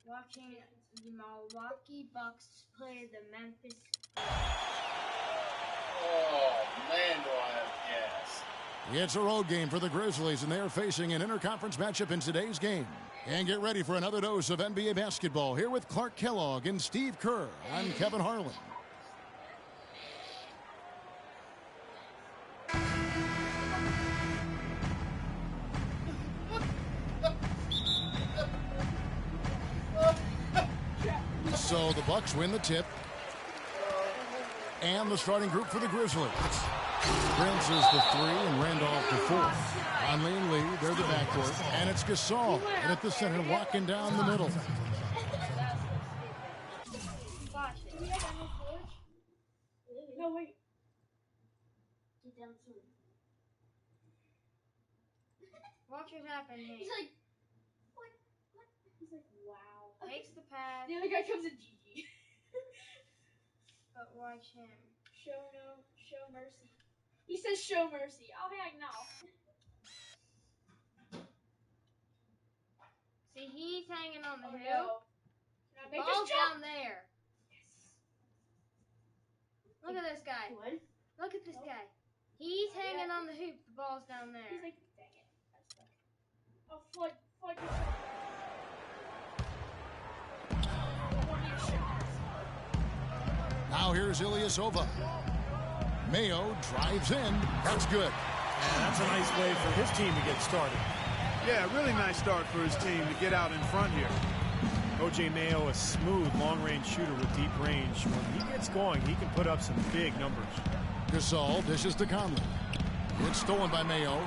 Watching the Milwaukee Bucks play the Memphis. Oh, man, do I have gas. It's a road game for the Grizzlies, and they're facing an interconference matchup in today's game. And get ready for another dose of NBA basketball here with Clark Kellogg and Steve Kerr. I'm Kevin Harlan. So the Bucks win the tip. And the starting group for the Grizzlies. Prince is the 3 and Randolph the 4. Conley and Lee, they're the backcourt. And it's Gasol and at the center walking down the middle. No, wait. Get down soon. Watch what happens. He's like, what? He's like, wow. Takes the pass. The other guy comes in GG. But watch him. Show mercy. He says show mercy. Oh heck no. See, he's hanging on the hoop. The ball's down there. Yes. Look at this guy. What? Look at this guy. He's hanging on the hoop. The ball's down there. He's like, dang it. That's stuck. Oh, flood. Now here's Ilyasova. Mayo drives in. That's good. And that's a nice way for his team to get started. Yeah, really nice start for his team to get out in front here. O.J. Mayo, a smooth long-range shooter with deep range. When he gets going, he can put up some big numbers. Gasol dishes to Conley. It's stolen by Mayo.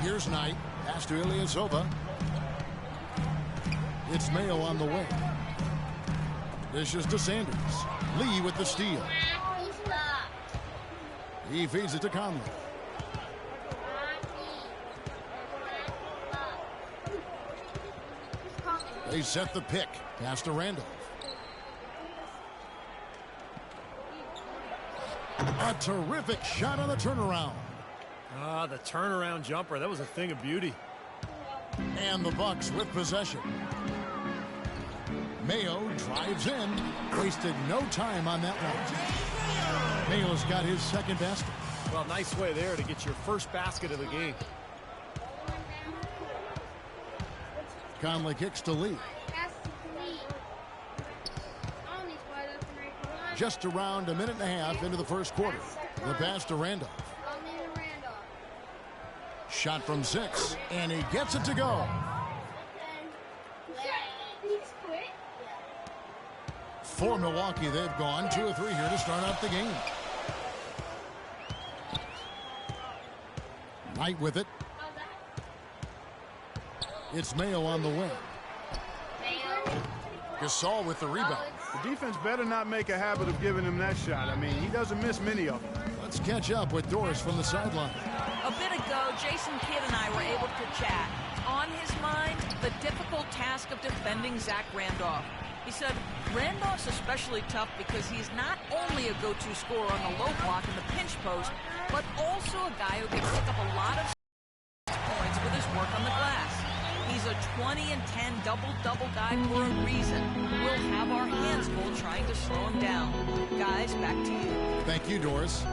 Here's Knight. Pass to Ilyasova. It's Mayo on the way. Dishes to Sanders. Lee with the steal. He feeds it to Conley. They set the pick. Pass to Randolph. A terrific shot on the turnaround. Ah, the turnaround jumper. That was a thing of beauty. And the Bucks with possession. Mayo drives in. Wasted no time on that one. Mayo's got his second basket. Well, nice way there to get your first basket of the game. Conley kicks to Lee. Just around a minute and a half into the first quarter. The pass to Randolph. Shot from 6, and he gets it to go. For Milwaukee, they've gone 2 of 3 here to start out the game. Knight with it. It's Mayo on the wing. Gasol with the rebound. The defense better not make a habit of giving him that shot. I mean, he doesn't miss many of them. Let's catch up with Doris from the sideline. A bit ago, Jason Kidd and I were able to chat. On his mind, the difficult task of defending Zach Randolph. He said, Randolph's especially tough because he's not only a go-to scorer on the low block in the pinch post, but also a guy who can pick up a lot of points with his work on the glass. He's a 20 and 10 double-double guy for a reason. We'll have our hands full trying to slow him down. Guys, back to you. Thank you, Doris.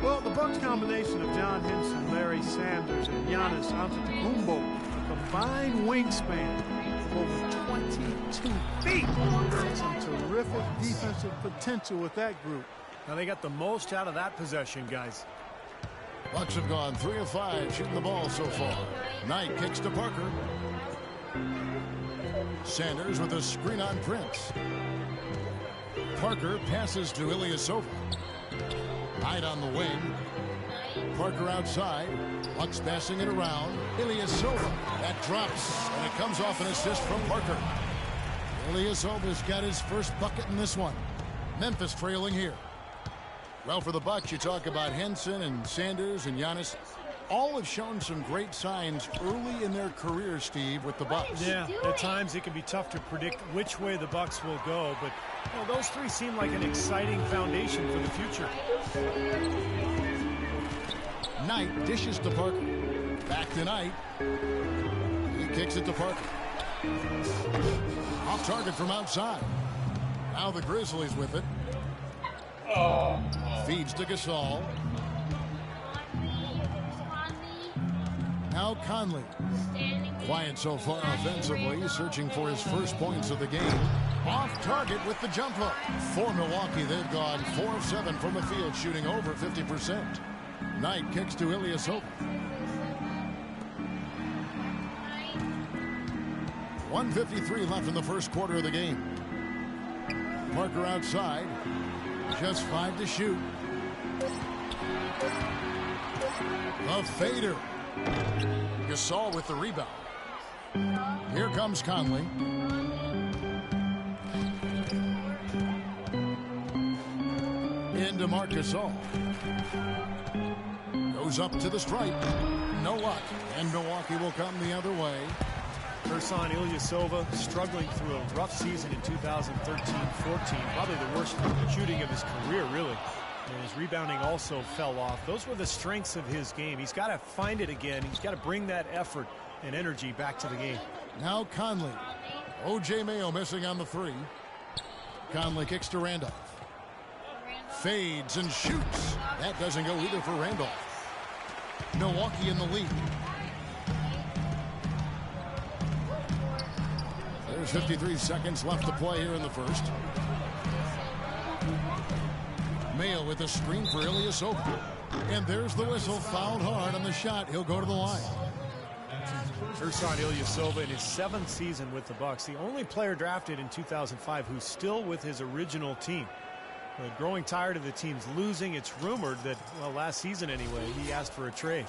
Well, the Bucks combination of John Henson, Larry Sanders, and Giannis Antetokounmpo, a combined wingspan of over 22 feet. Some terrific defensive potential with that group. Now they got the most out of that possession, guys. Bucks have gone 3 of 5 shooting the ball so far. Knight kicks to Parker. Sanders with a screen on Prince. Parker passes to Ilyasova. Knight on the wing. Parker outside. Bucks passing it around. Ilyasova. That drops, and it comes off an assist from Parker. Ilyasova's got his first bucket in this one. Memphis trailing here. Well, for the Bucks, you talk about Henson and Sanders and Giannis. All have shown some great signs early in their career, Steve, with the Bucks. Yeah, at times it can be tough to predict which way the Bucks will go, but you know, those three seem like an exciting foundation for the future. Knight dishes to Parker. Back to Knight. He kicks it to Parker. Off target from outside. Now the Grizzlies with it. Feeds to Gasol. Now Conley. Quiet so far offensively, searching for his first points of the game. Off target with the jump hook. For Milwaukee, they've gone 4 of 7 from the field, shooting over 50%. Knight kicks to Ilyasova. 1:53 left in the first quarter of the game. Parker outside. Just 5 to shoot. A fader. Gasol with the rebound. Here comes Conley. Into Marc Gasol. Goes up to the stripe. No luck. And Milwaukee will come the other way. Ersan Ilyasova struggling through a rough season in 2013-14. Probably the worst shooting of his career, really. And his rebounding also fell off. Those were the strengths of his game. He's got to find it again. He's got to bring that effort and energy back to the game. Now Conley. O.J. Mayo missing on the 3. Conley kicks to Randolph. Fades and shoots. That doesn't go either for Randolph. Milwaukee in the lead. There's 53 seconds left to play here in the first. Mayo with a screen for Ilyasova. And there's the whistle. Fouled hard on the shot. He'll go to the line. Ersan Ilyasova in his 7th season with the Bucks, the only player drafted in 2005 who's still with his original team. But growing tired of the teams losing, it's rumored that, well, last season anyway, he asked for a trade.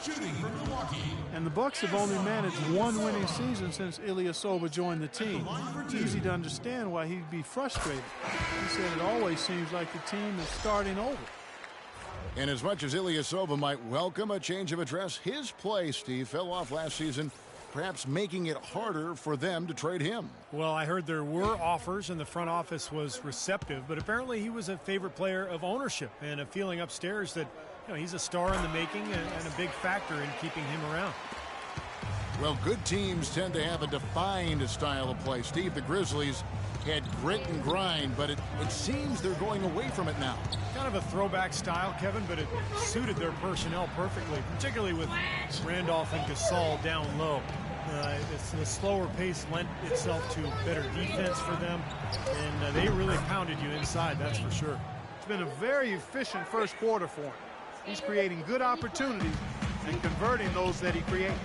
And the Bucks have only managed 1 winning season since Ilyasova joined the team. It's easy to understand why he'd be frustrated. He said it always seems like the team is starting over. And as much as Ilyasova might welcome a change of address, his play, Steve, fell off last season, perhaps making it harder for them to trade him. Well, I heard there were offers and the front office was receptive, but apparently he was a favorite player of ownership and a feeling upstairs that, you know, he's a star in the making and a big factor in keeping him around. Well, good teams tend to have a defined style of play. Steve, the Grizzlies had grit and grind, but it seems they're going away from it now. Kind of a throwback style, Kevin, but it suited their personnel perfectly, particularly with Randolph and Gasol down low. The slower pace lent itself to better defense for them, and they really pounded you inside, that's for sure. It's been a very efficient first quarter for him. He's creating good opportunities and converting those that he creates.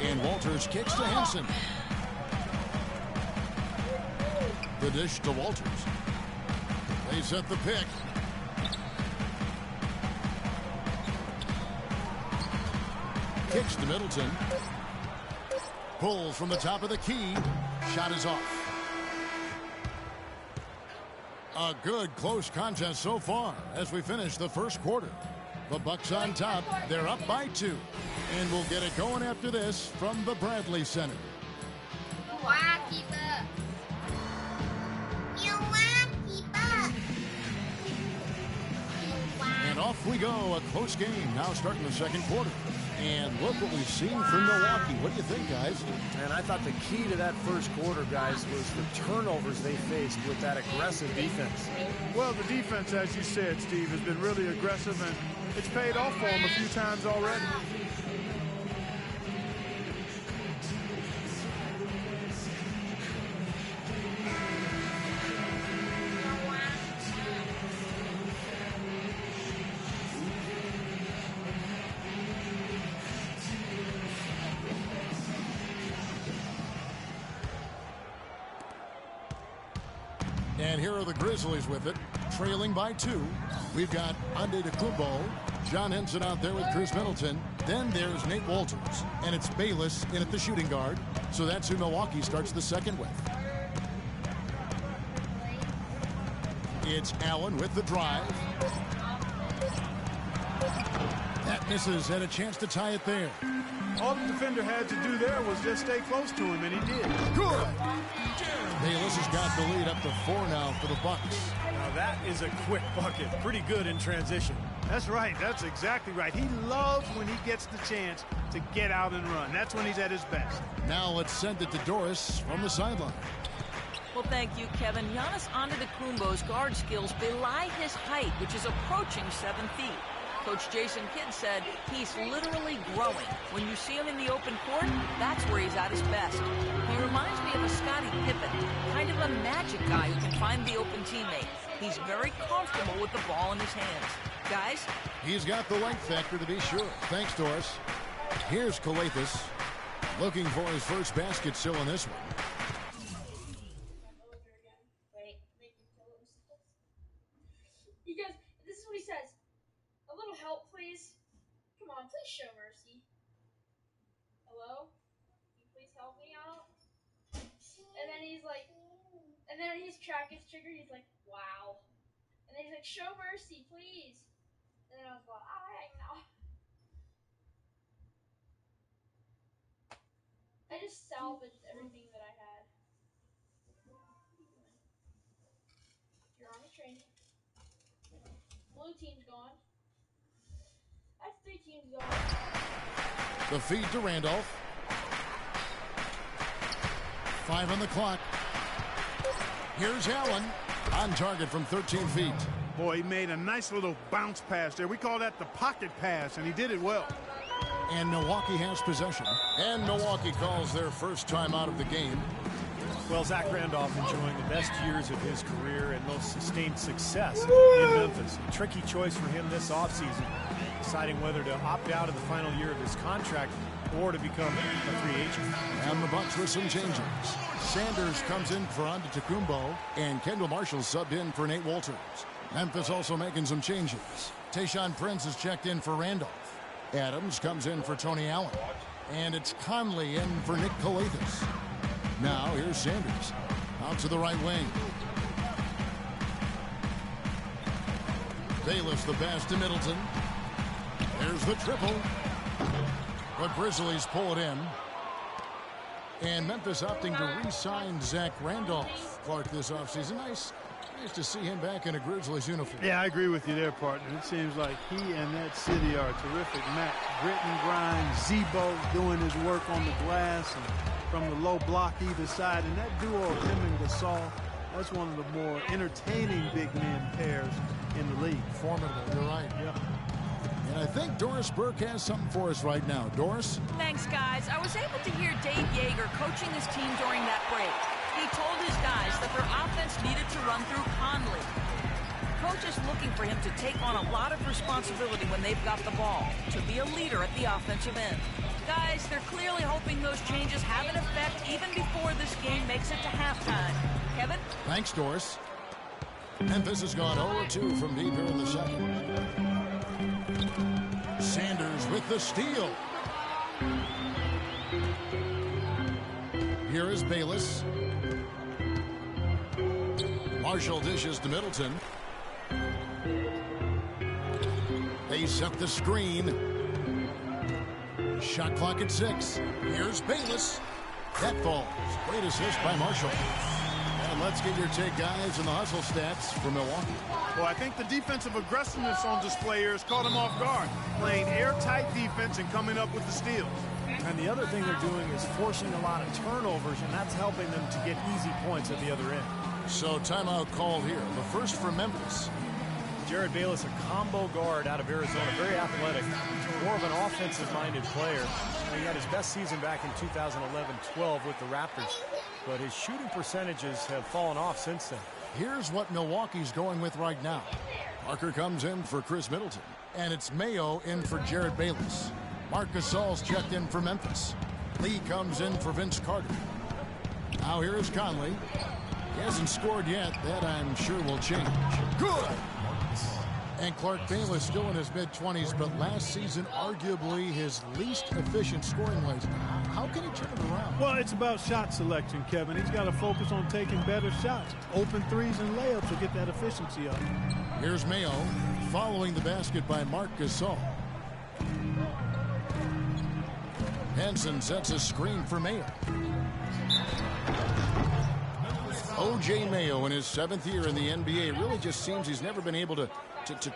And Walters kicks to Henson. The dish to Walters. They set the pick. Kicks to Middleton. Pulls from the top of the key. Shot is off. A good close contest so far as we finish the first quarter. The Bucks on top. They're up by 2. And we'll get it going after this from the Bradley Center. And off we go. A close game now starting the second quarter. And look what we've seen from Milwaukee. What do you think, guys? And I thought the key to that first quarter, guys, was the turnovers they faced with that aggressive defense. Well, the defense, as you said, Steve, has been really aggressive, and it's paid off for them a few times already. And here are the Grizzlies with it, trailing by 2. We've got Antetokounmpo, John Henson out there with Chris Middleton. Then there's Nate Walters, and it's Bayless in at the shooting guard. So that's who Milwaukee starts the second with. It's Allen with the drive. That Misses, and a chance to tie it there. All the defender had to do there was just stay close to him, and he did. Good. Bayless has got the lead up to 4 now for the Bucks. Now that is a quick bucket. Pretty good in transition. That's right. That's exactly right. He loves when he gets the chance to get out and run. That's when he's at his best. Now let's send it to Doris from the sideline. Well, thank you, Kevin. Giannis Antetokounmpo's guard skills belie his height, which is approaching 7 feet. Coach Jason Kidd said he's literally growing. When you see him in the open court, that's where he's at his best. He reminds me of a Scottie Pippen, kind of a magic guy who can find the open teammate. He's very comfortable with the ball in his hands. Guys? He's got the length factor to be sure. Thanks, Doris. Here's Kalathis looking for his first basket still in this one. You guys, this is what he says. A little help, please. Come on, please show mercy. Hello? Can you please help me out? And then he's like, and then his track gets triggered. He's like, wow. And then he's like, show mercy, please. And then I was like, all right, now. I just salvaged everything that I had. You're on the train. Blue team's gone. That's 3 teams gone. The feed to Randolph. 5 on the clock. Here's Allen on target from 13 feet. Boy, he made a nice little bounce pass there. We call that the pocket pass, and he did it well. And Milwaukee has possession. And Milwaukee calls their first time out of the game. Well, Zach Randolph enjoying the best years of his career and most sustained success in Memphis. A tricky choice for him this offseason, deciding whether to opt out of the final year of his contract or to become a free agent. And the Bucks with some changes. Sanders comes in for Antetokounmpo, and Kendall Marshall subbed in for Nate Walters. Memphis also making some changes. Tayshaun Prince is checked in for Randolph. Adams comes in for Tony Allen. And it's Conley in for Nick Kalathis. Now here's Sanders out to the right wing. Bayless the pass to Middleton. There's the triple. The Grizzlies pull it in. And Memphis opting to re-sign Zach Randolph, Clark, this offseason. Nice to see him back in a Grizzlies uniform. Yeah, I agree with you there, partner. It seems like he and that city are a terrific match. Grit and grind, Zebo doing his work on the glass and from the low block either side. And that duo of him and Gasol, that's one of the more entertaining big men pairs in the league. Formidable, you're right. Yeah. And I think Doris Burke has something for us right now. Doris? Thanks, guys. I was able to hear Dave Yeager coaching his team during that break. He told his guys that their offense needed to run through Conley. Coach is looking for him to take on a lot of responsibility when they've got the ball, to be a leader at the offensive end. Guys, they're clearly hoping those changes have an effect even before this game makes it to halftime. Kevin? Thanks, Doris. Memphis has gone 0-2 from deep here in the second. Sanders with the steal. Here is Bayless. Marshall dishes to Middleton. They set the screen. Shot clock at 6. Here's Bayless. That falls. Great assist by Marshall. And let's get your take, guys, on the hustle stats for Milwaukee. Well, I think the defensive aggressiveness on display here has caught him off guard. Playing airtight defense and coming up with the steals. And the other thing they're doing is forcing a lot of turnovers, and that's helping them to get easy points at the other end. So timeout called here. The first for Memphis. Jared Bayless, a combo guard out of Arizona, very athletic, more of an offensive-minded player. He had his best season back in 2011-12 with the Raptors, but his shooting percentages have fallen off since then. Here's what Milwaukee's going with right now. Parker comes in for Chris Middleton, and it's Mayo in for Jared Bayless. Marc Gasol's checked in for Memphis. Lee comes in for Vince Carter. Now here is Conley. He hasn't scored yet. That, I'm sure, will change. Good! And Clark Bayless still in his mid-20s, but last season arguably his least efficient scoring ways. How can he turn it around? Well, it's about shot selection, Kevin. He's got to focus on taking better shots. Open threes and layups to get that efficiency up. Here's Mayo following the basket by Marc Gasol. Henson sets a screen for Mayo. O.J. Mayo in his 7th year in the NBA really just seems he's never been able to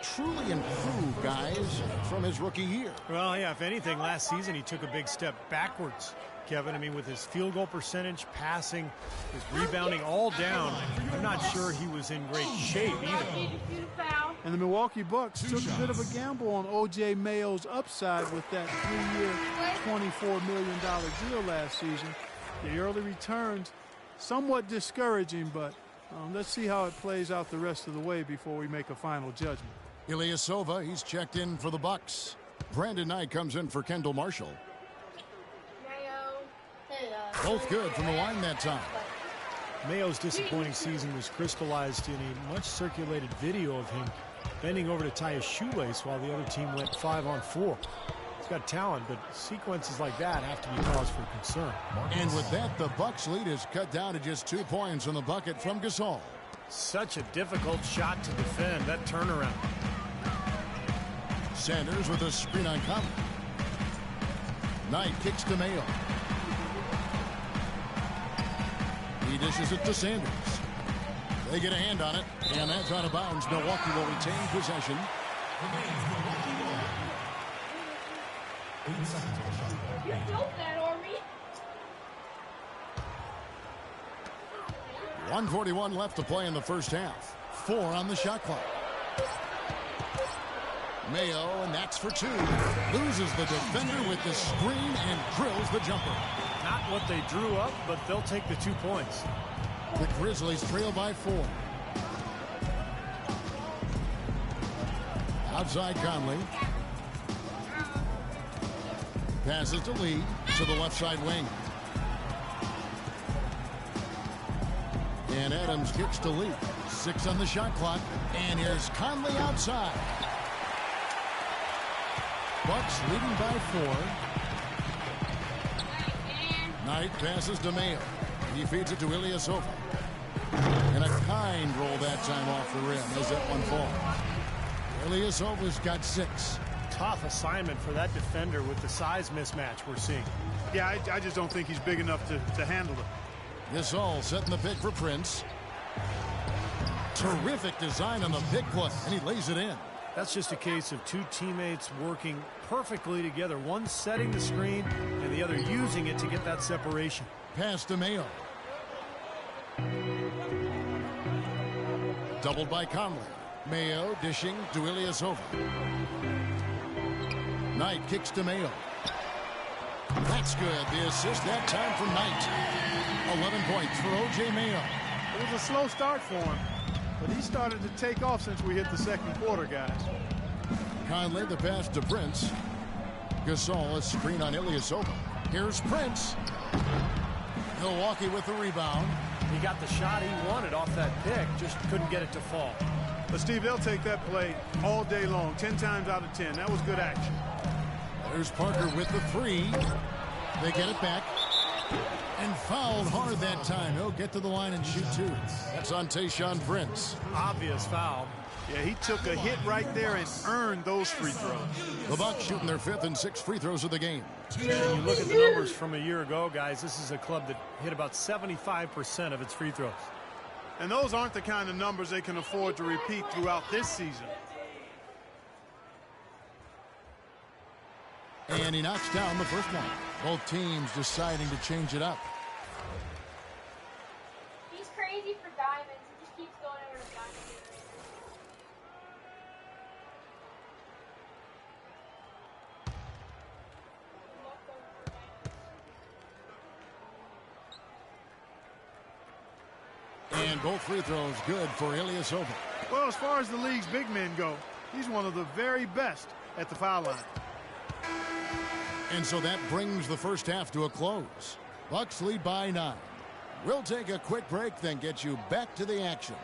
truly improve, guys, from his rookie year. Well, yeah, if anything, last season he took a big step backwards, Kevin. I mean, with his field goal percentage, passing, his rebounding all down, I'm not sure he was in great shape either. And the Milwaukee Bucks took a bit of a gamble on O.J. Mayo's upside with that 3-year, $24 million deal last season. The early returns, somewhat discouraging, but let's see how it plays out the rest of the way before we make a final judgment. Ilyasova, he's checked in for the Bucks. Brandon Knight comes in for Kendall Marshall. Both good from the line that time. Mayo's disappointing season was crystallized in a much circulated video of him bending over to tie his shoelace while the other team went 5-on-4. He's got talent, but sequences like that have to be cause for concern. And with that, the Bucks lead is cut down to just 2 points on the bucket from Gasol. Such a difficult shot to defend, that turnaround. Sanders with a screen on Conley. Knight kicks to Mayo. He dishes it to Sanders. They get a hand on it, and that's out of bounds. Milwaukee will retain possession. You built that, Army. 1:41 left to play in the first half. 4 on the shot clock. Mayo, and that's for 2. Loses the defender with the screen and drills the jumper. Not what they drew up, but they'll take the 2 points. The Grizzlies trail by 4. Outside Conley. Passes to Lee to the left side wing. And Adams kicks to Lee. 6 on the shot clock. And here's Conley outside. Bucks leading by 4. Knight passes to Mayo. He feeds it to Ilyasova. And a kind roll that time off the rim as that one falls. Ilyasova's got 6. Tough assignment for that defender with the size mismatch we're seeing. Yeah, I just don't think he's big enough to handle it. Gasol setting the pick for Prince. Terrific design on the pick play, and he lays it in. That's just a case of 2 teammates working perfectly together. One setting the screen and the other using it to get that separation. Pass to Mayo. Doubled by Conley. Mayo dishing to Ilyasova. Knight kicks to Mayo. That's good. The assist that time from Knight. 11 points for O.J. Mayo. It was a slow start for him, but he started to take off since we hit the second quarter, guys. Conley the pass to Prince. Gasol a screen on Ilyasova. Here's Prince. Milwaukee with the rebound. He got the shot he wanted off that pick, just couldn't get it to fall. But Steve, they'll take that play all day long, 10 times out of 10. That was good action. There's Parker with the 3. They get it back. And fouled hard that time. He'll get to the line and shoot 2. That's on Tayshaun Prince. Obvious foul. Yeah, he took a hit right there and earned those free throws. The Bucks shooting their 5th and 6th free throws of the game. And you look at the numbers from a year ago, guys, this is a club that hit about 75% of its free throws. And those aren't the kind of numbers they can afford to repeat throughout this season. And he knocks down the first one. Both teams deciding to change it up. He's crazy for diamonds. He just keeps going over to diamonds. And both free throws good for Ilyasova. Well, as far as the league's big men go, he's one of the very best at the foul line. And so that brings the first half to a close. Bucks lead by 9. We'll take a quick break, then get you back to the action.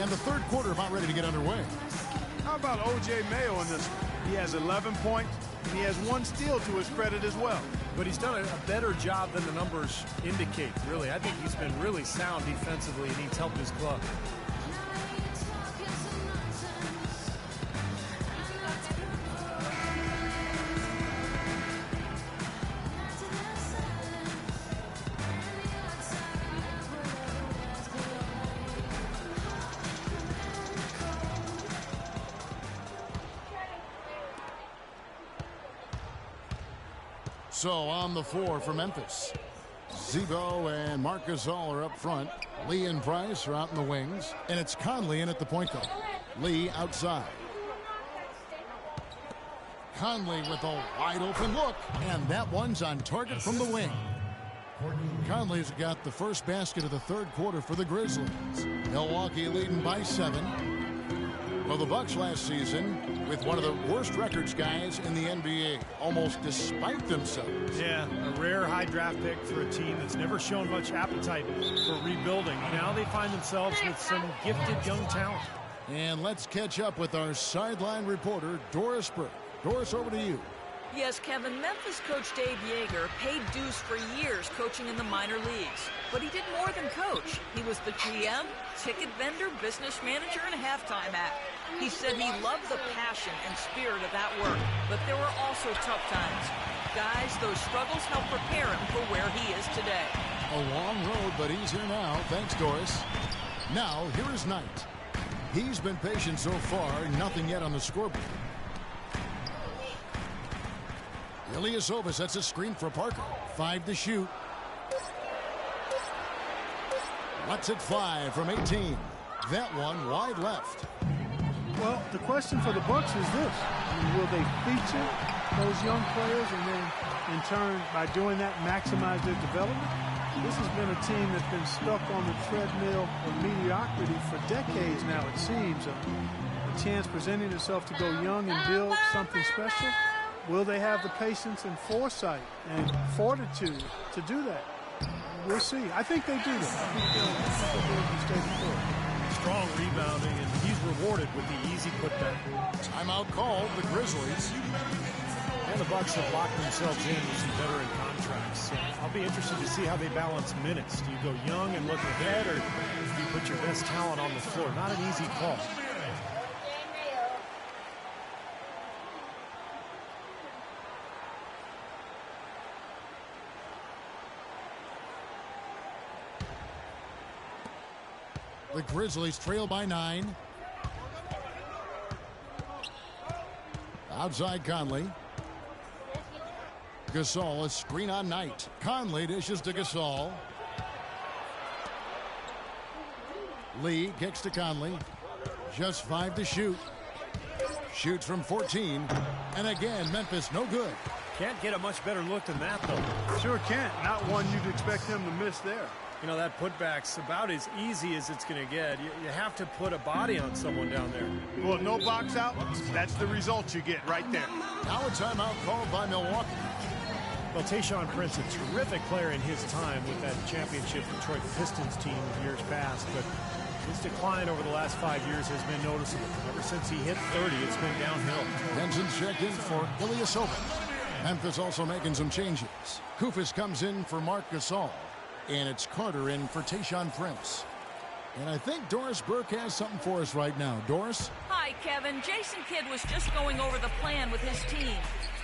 And the third quarter about ready to get underway. How about O.J. Mayo in this one? He has 11 points, and he has 1 steal to his credit as well. But he's done a better job than the numbers indicate, really. I think he's been really sound defensively, and he's helped his club. So on the floor for Memphis, Zebo and Marc Gasol are up front. Lee and Price are out in the wings. And it's Conley in at the point guard. Lee outside. Conley with a wide open look. And that one's on target from the wing. Conley's got the first basket of the third quarter for the Grizzlies. Milwaukee leading by 7. Well, the Bucks last season with one of the worst records, guys, in the NBA, almost despite themselves. Yeah, a rare high draft pick for a team that's never shown much appetite for rebuilding. Now they find themselves with some gifted young talent. And let's catch up with our sideline reporter, Doris Burke. Doris, over to you. Yes, Kevin, Memphis coach Dave Yeager paid dues for years coaching in the minor leagues. But he did more than coach. He was the GM, ticket vendor, business manager, and halftime act. He said he loved the passion and spirit of that work, but there were also tough times. Guys, those struggles helped prepare him for where he is today. A long road, but he's here now. Thanks, Doris. Now, here is Knight. He's been patient so far, nothing yet on the scoreboard. Ilyasova sets a screen for Parker. 5 to shoot. Lets it fly from 18. That one wide left. Well, the question for the Bucks is this. Will they feature those young players and then, in turn, by doing that, maximize their development? This has been a team that's been stuck on the treadmill of mediocrity for decades now, it seems. A chance presenting itself to go young and build something special. Will they have the patience and foresight and fortitude to do that? We'll see. I think they do that. I think they'll stay the course. Strong rebounding, and he's rewarded with the easy putback. Timeout called, the Grizzlies. And the Bucks have locked themselves in with some veteran contracts. So I'll be interested to see how they balance minutes. Do you go young and look ahead, or do you put your best talent on the floor? Not an easy call. The Grizzlies trail by 9. Outside Conley. Gasol, a screen on Knight. Conley dishes to Gasol. Lee kicks to Conley. Just 5 to shoot. Shoots from 14. And again, Memphis no good. Can't get a much better look than that, though. Sure can't. Not one you'd expect him to miss there. You know, that putback's about as easy as it's going to get. You have to put a body on someone down there. Well, no box out. That's the result you get right there. Now a timeout called by Milwaukee. Well, Tayshaun Prince, a terrific player in his time with that championship Detroit Pistons team of years past, but his decline over the last 5 years has been noticeable. Ever since he hit 30, it's been downhill. Benson's checked in for Ilyasova. Memphis also making some changes. Koufos comes in for Marc Gasol. And it's Carter in for Tayshaun Prince. And I think Doris Burke has something for us right now. Doris? Hi, Kevin. Jason Kidd was just going over the plan with his team.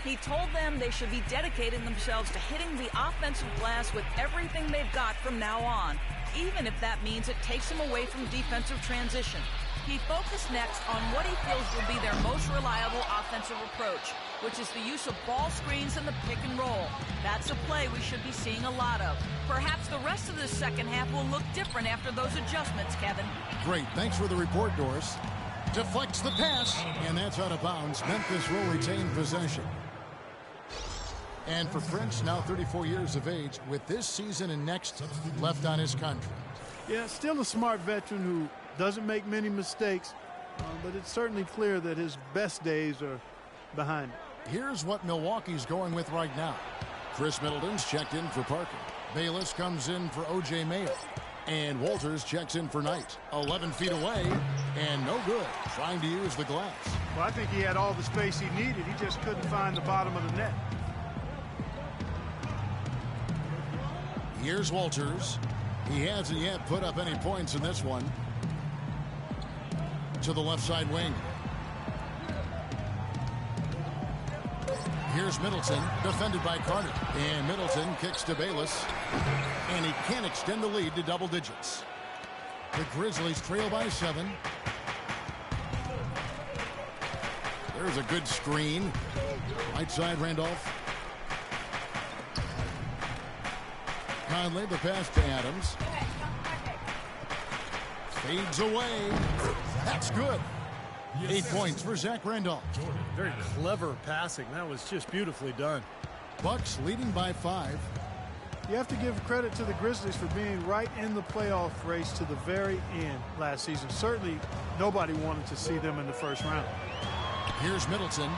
He told them they should be dedicating themselves to hitting the offensive glass with everything they've got from now on, even if that means it takes them away from defensive transition. He focused next on what he feels will be their most reliable offensive approach, which is the use of ball screens and the pick and roll. That's a play we should be seeing a lot of. Perhaps the rest of the second half will look different after those adjustments, Kevin. Great. Thanks for the report, Doris. Deflects the pass, and that's out of bounds. Memphis will retain possession. And for Prince, now 34 years of age, with this season and next left on his contract. Yeah, still a smart veteran who doesn't make many mistakes, but it's certainly clear that his best days are behind him. Here's what Milwaukee's going with right now. Chris Middleton's checked in for Parker. Bayless comes in for O.J. Mayo. And Walters checks in for Knight. 11 feet away, and no good. Trying to use the glass. Well, I think he had all the space he needed. He just couldn't find the bottom of the net. Here's Walters. He hasn't yet put up any points in this one. To the left side wing. Here's Middleton, defended by Carter. And Middleton kicks to Bayless. And he can't extend the lead to double digits. The Grizzlies trail by 7. There's a good screen. Right side, Randolph. Conley, the pass to Adams. Fades away. That's good. 8 points for Zach Randolph. Very clever passing. That was just beautifully done. Bucks leading by 5. You have to give credit to the Grizzlies for being right in the playoff race to the very end last season. Certainly, nobody wanted to see them in the first round. Here's Middleton.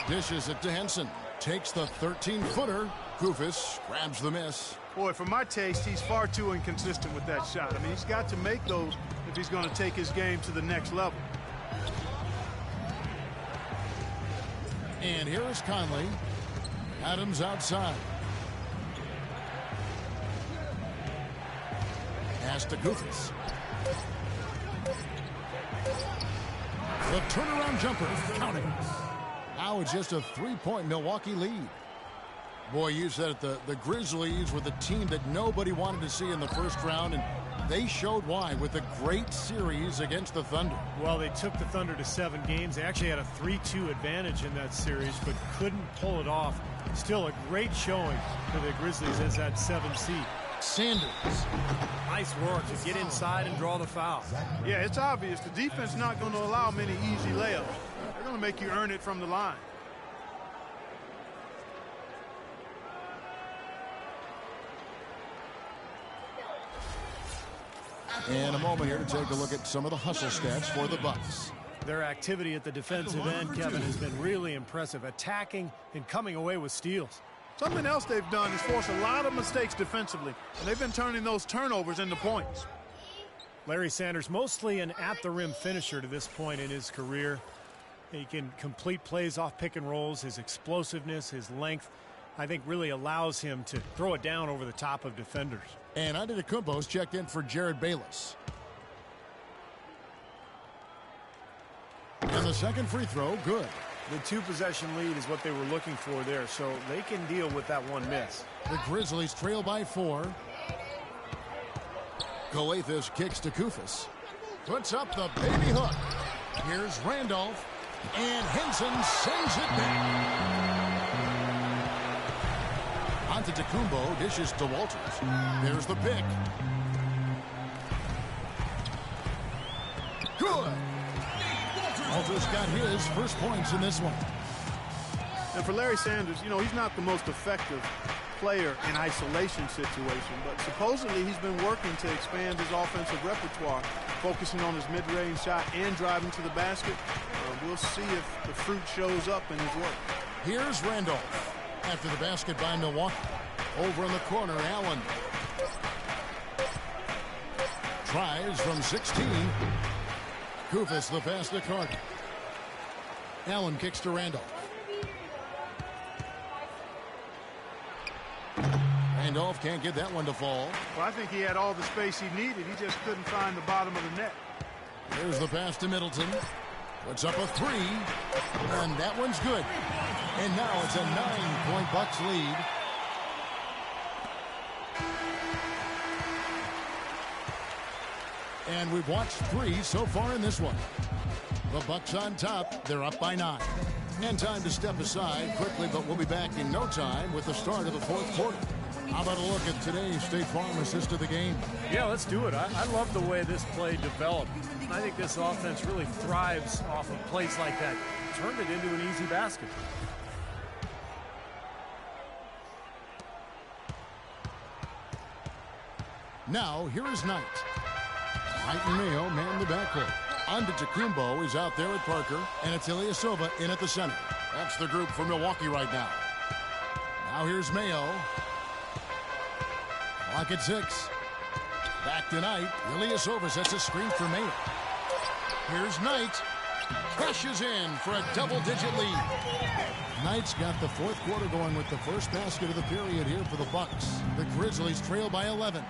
Dishes it to Henson. Takes the 13-footer. Koufos grabs the miss. Boy, for my taste, he's far too inconsistent with that shot. I mean, he's got to make those if he's going to take his game to the next level. And here is Conley. Adams outside. Pass to Koufos. The turnaround jumper counting. Now it's just a 3-point Milwaukee lead. Boy, you said it, the Grizzlies were the team that nobody wanted to see in the first round, and they showed why with a great series against the Thunder. Well, they took the Thunder to 7 games. They actually had a 3-2 advantage in that series, but couldn't pull it off. Still a great showing for the Grizzlies as that 7 seed. Sanders. Nice work to get inside and draw the foul. Yeah, it's obvious. The defense is not going to allow many easy layups. They're going to make you earn it from the line. And a moment here to take a look at some of the hustle stats for the Bucks. Their activity at the defensive end, Kevin, has been really impressive, attacking and coming away with steals. Something else they've done is force a lot of mistakes defensively, and they've been turning those turnovers into points. Larry Sanders, mostly an at-the-rim finisher to this point in his career. He can complete plays off pick and rolls. His explosiveness, his length, I think really allows him to throw it down over the top of defenders. And Antetokounmpo's checked in for Jared Bayless. And the second free throw, good. The 2-possession lead is what they were looking for there, so they can deal with that one miss. The Grizzlies trail by 4. Koufos kicks to Koufos. Puts up the baby hook. Here's Randolph. And Henson sends it back. Antetokounmpo dishes to Walters. There's the pick. Good. Walters got his first points in this one. And for Larry Sanders, you know, he's not the most effective player in isolation situation, but supposedly he's been working to expand his offensive repertoire, focusing on his mid-range shot and driving to the basket. We'll see if the fruit shows up in his work. Here's Randolph. After the basket by Milwaukee. Over in the corner, Allen. Tries from 16. Koufos the pass to Carter. Allen kicks to Randolph. Randolph can't get that one to fall. Well, I think he had all the space he needed. He just couldn't find the bottom of the net. There's the pass to Middleton. Puts up a 3. And that one's good. And now it's a 9-point Bucks lead. And we've watched 3 so far in this one. The Bucks on top. They're up by 9. And time to step aside quickly, but we'll be back in no time with the start of the 4th quarter. How about a look at today's State Farm assist of the game? Yeah, let's do it. I love the way this play developed. I think this offense really thrives off of plays like that. Turned it into an easy basket. Now, here is Knight. Knight and Mayo man the backcourt. Antetokounmpo is out there at Parker, and it's Ilyasova in at the center. That's the group for Milwaukee right now. Now here's Mayo. Clock at 6. Back to Knight. Ilyasova sets a screen for Mayo. Here's Knight. Crashes in for a double-digit lead. Knight's got the fourth quarter going with the first basket of the period here for the Bucks. The Grizzlies trail by 11.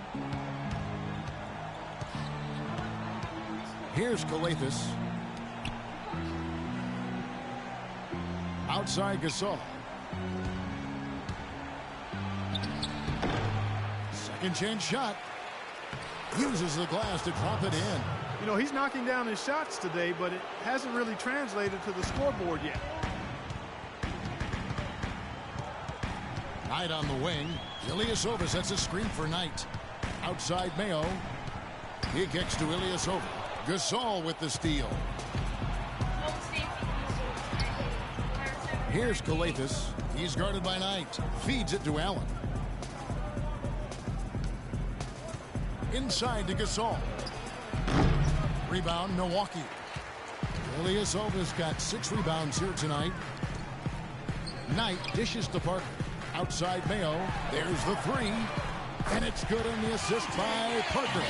Here's Kalathis. Outside Gasol. Second chance shot. Uses the glass to drop it in. You know, he's knocking down his shots today, but it hasn't really translated to the scoreboard yet. Knight on the wing. Ilyasova sets a screen for Knight. Outside Mayo. He kicks to Ilyasova. Gasol with the steal. Here's Kalathis. He's guarded by Knight. Feeds it to Allen. Inside to Gasol. Rebound, Milwaukee. Ilyasova's got 6 rebounds here tonight. Knight dishes to Parker. Outside Mayo. There's the 3. And it's good on the assist by Parker.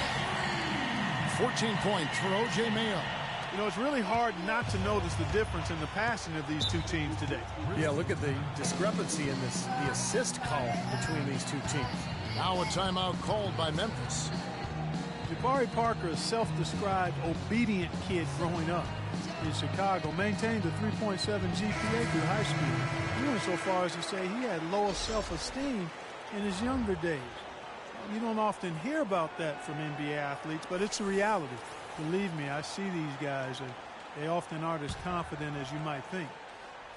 14 points for O.J. Mayo. You know, it's really hard not to notice the difference in the passing of these two teams today. Yeah, look at the discrepancy in the assist column between these two teams. Now a timeout called by Memphis. Jabari Parker, a self-described obedient kid growing up in Chicago, maintained a 3.7 GPA through high school. He went so far as to say he had lower self-esteem in his younger days. You don't often hear about that from NBA athletes, but it's a reality. Believe me, I see these guys, and they often aren't as confident as you might think.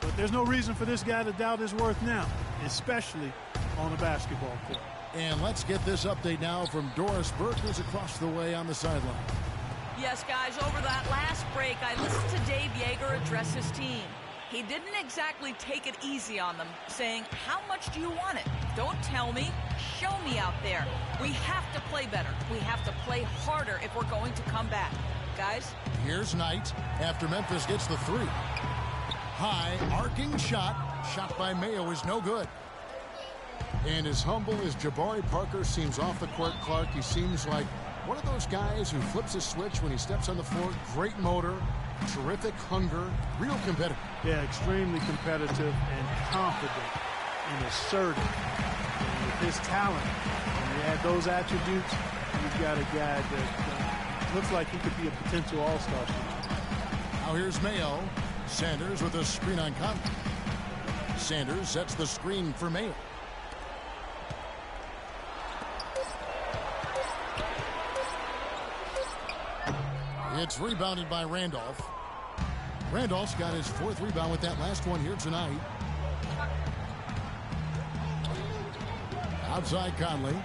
But there's no reason for this guy to doubt his worth now, especially on a basketball court. And let's get this update now from Doris Burke, who's across the way on the sideline. Yes, guys, over that last break, I listened to Dave Yeager address his team. He didn't exactly take it easy on them, saying, how much do you want it? Don't tell me. Show me out there. We have to play better. We have to play harder if we're going to come back. Guys? Here's Knight after Memphis gets the 3. High, arcing shot. Shot by Mayo is no good. And as humble as Jabari Parker seems off the court, Clark, he seems like one of those guys who flips a switch when he steps on the floor. Great motor, terrific hunger, real competitive. Yeah, extremely competitive and confident and assertive. And with his talent, when you add those attributes, you've got a guy that looks like he could be a potential all-star. Now here's Mayo. Sanders with a screen on Conley. Sanders sets the screen for Mayo. It's rebounded by Randolph. Randolph's got his 4th rebound with that last one here tonight. Outside Conley.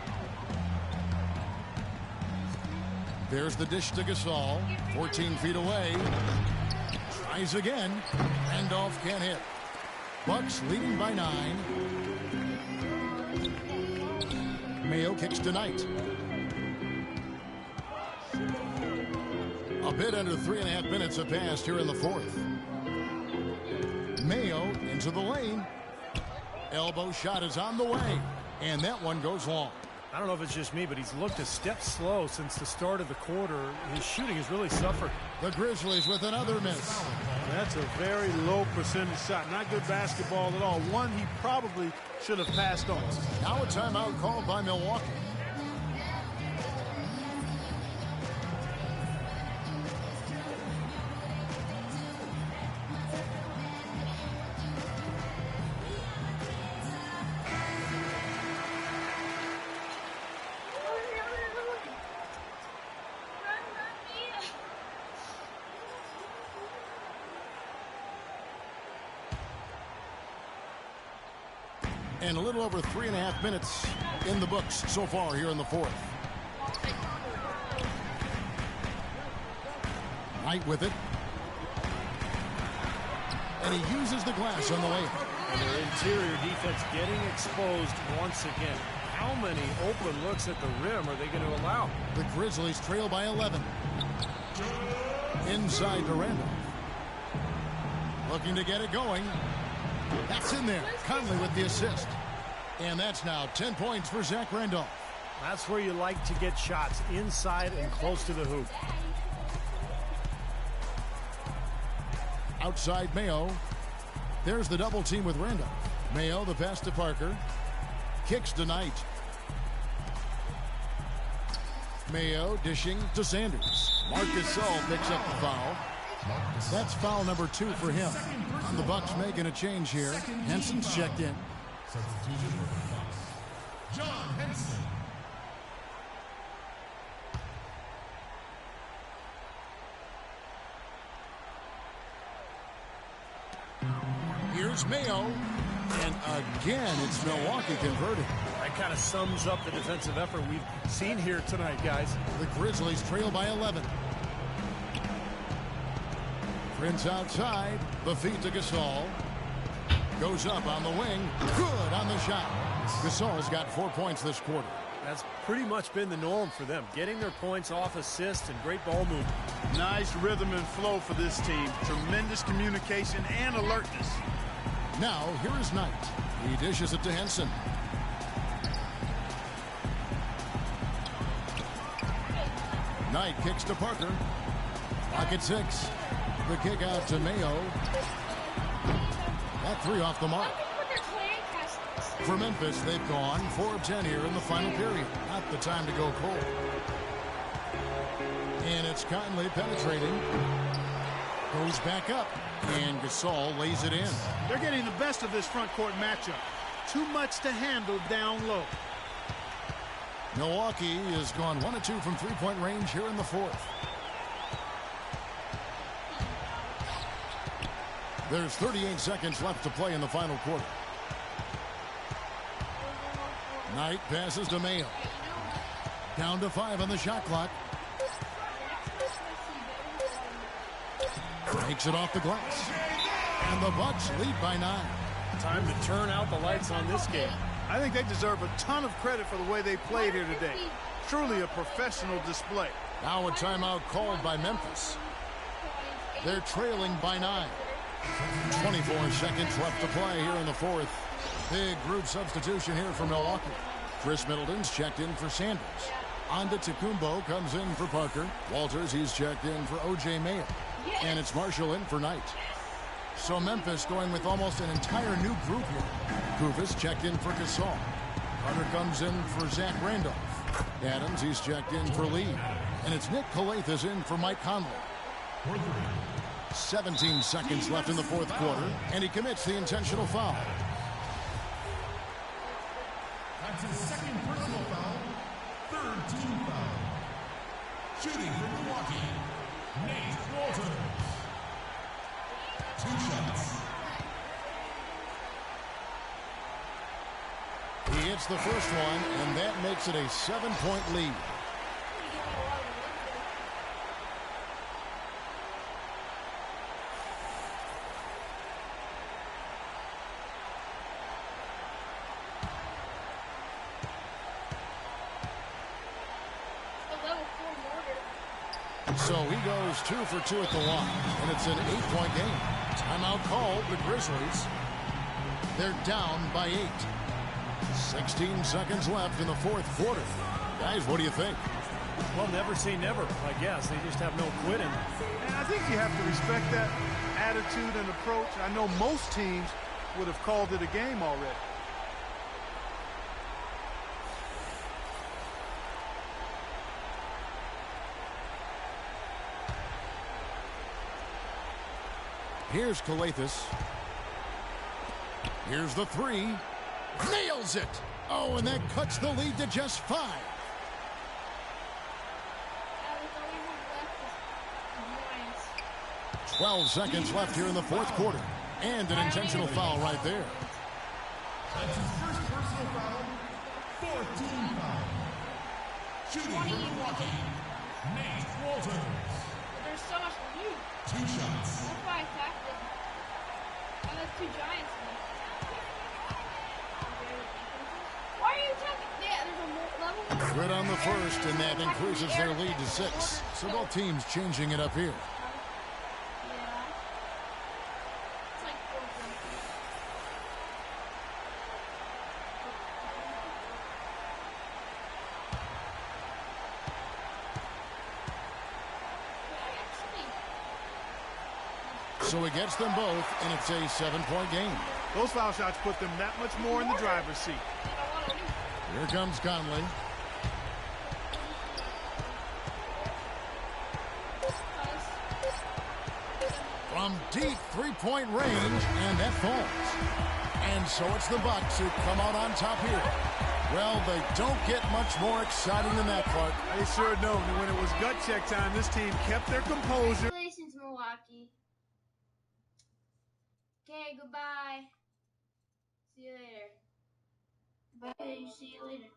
There's the dish to Gasol. 14 feet away. Tries again. Randolph can't hit. Bucks leading by 9. Mayo kicks to Knight. A bit under 3.5 minutes have passed here in the 4th. Mayo into the lane. Elbow shot is on the way. And that one goes long. I don't know if it's just me, but he's looked a step slow since the start of the quarter. His shooting has really suffered. The Grizzlies with another miss. That's a very low percentage shot. Not good basketball at all. One he probably should have passed on. Now a timeout called by Milwaukee. And a little over 3.5 minutes in the books so far here in the 4th. Knight with it. And he uses the glass on the way. And their interior defense getting exposed once again. How many open looks at the rim are they going to allow? The Grizzlies trail by 11. Inside to Randolph. Looking to get it going. That's in there. Conley with the assist. And that's now 10 points for Zach Randolph. That's where you like to get shots, inside and close to the hoop. Outside Mayo. There's the double team with Randolph. Mayo, the pass to Parker. Kicks to Knight. Mayo dishing to Sanders. Marcus Sol picks up the foul. That's foul number 2 for him. And the Bucks making a change here. Henson's checked in. Substitution for the Bucks, John Henson. Here's Mayo. And again, it's Milwaukee converting. That kind of sums up the defensive effort we've seen here tonight, guys. The Grizzlies trail by 11. Prince outside. The feed to Gasol. Goes up on the wing. Good on the shot. Gasol's got 4 points this quarter. That's pretty much been the norm for them. Getting their points off assists and great ball movement. Nice rhythm and flow for this team. Tremendous communication and alertness. Now, here is Knight. He dishes it to Henson. Knight kicks to Parker. Pocket 6. The kick out to Mayo. That 3 off the mark. For Memphis, they've gone 4 of 10 here in the final period. Not the time to go cold. And it's Conley penetrating. Goes back up. And Gasol lays it in. They're getting the best of this front court matchup. Too much to handle down low. Milwaukee has gone 1 of 2 from three-point range here in the 4th. There's 38 seconds left to play in the final quarter. Knight passes to Mayo. Down to 5 on the shot clock. Takes it off the glass. And the Bucks lead by 9. Time to turn out the lights on this game. I think they deserve a ton of credit for the way they played here today. Truly a professional display. Now a timeout called by Memphis. They're trailing by 9. 24 seconds left to play here in the 4th. Big group substitution here for Milwaukee. Chris Middleton's checked in for Sanders. Antetokounmpo comes in for Parker. Walters, he's checked in for O.J. Mayo. And it's Marshall in for Knight. So Memphis going with almost an entire new group here. Kufis checked in for Gasol. Carter comes in for Zach Randolph. Adams, he's checked in for Lee. And it's Nick Calathis in for Mike Conley. 17 seconds left in the 4th quarter, and he commits the intentional foul. That's his second personal foul, 3rd team foul. Shooting for Milwaukee, Nate Walters. 2 shots. He hits the first one, and that makes it a 7-point lead. So he goes 2 for 2 at the line, and it's an 8-point game. Timeout called, the Grizzlies. They're down by 8. 16 seconds left in the 4th quarter. Guys, what do you think? Well, never say never, I guess. They just have no quitting. And I think you have to respect that attitude and approach. I know most teams would have called it a game already. Here's Calathis. Here's the 3. Nails it. Oh, and that cuts the lead to just 5. 12 seconds left here in the 4th quarter. And an intentional foul right there. That's his first personal foul, 4th team foul. Shooting for Milwaukee, Nate Walters. There's so much to do. 2 shots. That's why I attacked it. Oh, that's 2 giants. Why are you attacking? Yeah, there's a level. Good on the first, and that increases their lead to 6. So both teams changing it up here. Yeah. It's like 4 points. So he gets them both, and it's a 7-point game. Those foul shots put them that much more in the driver's seat. Here comes Conley. From deep three-point range, and that falls. And so it's the Bucks who come out on top here. Well, they don't get much more exciting than that, Clark. They sure don't. And when it was gut check time, this team kept their composure. Congratulations, Milwaukee. Okay, goodbye. See you later. Bye. See you later.